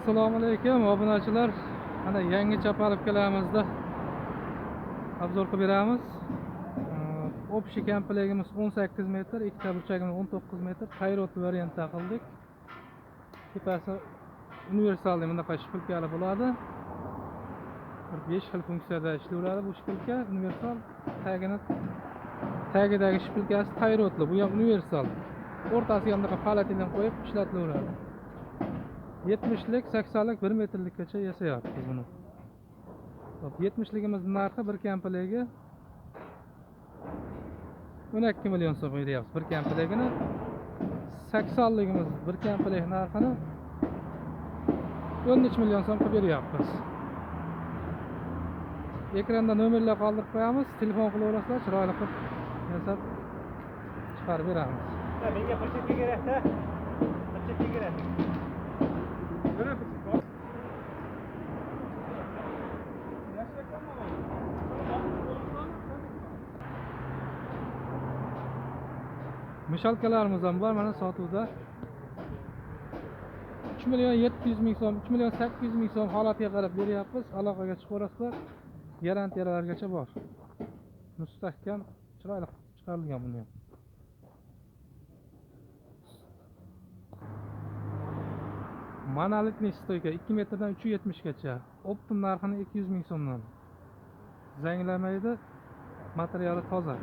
Assalomu alaykum obunachilar. Mana yangi chap olib kelamizda obzor qilib beramiz. Общий komplektimiz 18 metr, ikkita burchagimiz 19 metr, Tayrot variantda qildik. Tepasi universal bunaqa shpilkali bo'ladi. 5 xil funksiyada ishlayveradi bu shpilka, universal. Tagidagi shpilkasi Tayrotli, bu ham universal. O'rtasiga ham bunaqa palatildan qo'yib ishlatilaveradi. 70lik, 80lik, 1 metrlikgacha yasayapmiz buni. 70ligimiz narxi bir komplekti 12 million so'm beryapmiz bir komplektini. 80ligimiz bir komplekt narxini 13 million so'm qilib beryapmiz. Ekranda nomerlar qoldirib qo'yamiz, telefon qilaverasizlar, chiroyli qilib yasab chiqarib beramiz. Menga pulchakka kerak-da. Pulchakka kerak. Mishalkalarimiz ham bor mana sotuvda. 3 million 700 ming so'm, 3 million 800 ming so'm holatiga qarab beryapmiz. Aloqaga chiqaverasizlar. Garantiyalargacha bor. Mustahkam, chiroyli chiqarilgan buni ham. Monolitniy stoyka 2 metrdan 370 gacha. Optim narxini 200 ming so'mdan. Zanglamaydi. Materiali toza.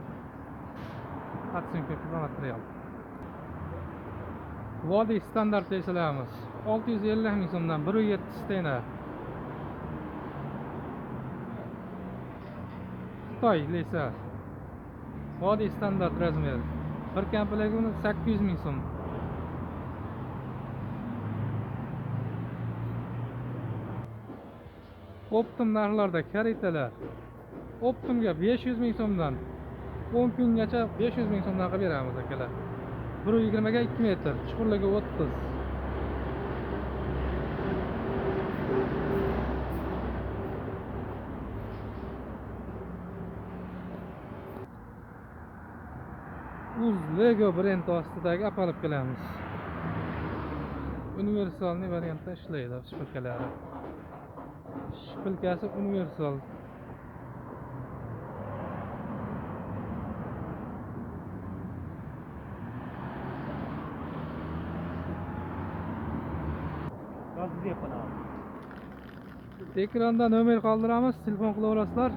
Atsinka material. Vodiy standart deyilamiz. 650 ming so'mdan 1.7 stena. Xitoy lesa. Vodiy standart razmer. Bir komplekti 800 ming so'm. Optim narxlarda karitalar. Optimga 500 ming so'mdan 10 kungacha 500 ming so'mdan qilib beramiz akalar. 1.20 ga 2 metr, chuqurligi 30. Uz Lego brend ostidagi olib kelamiz. Universalniy variantda ishlaydi shpilkalari. Shpilkasi universal. Ekranda nomer qoldiramiz, telefon qilaverasizlar.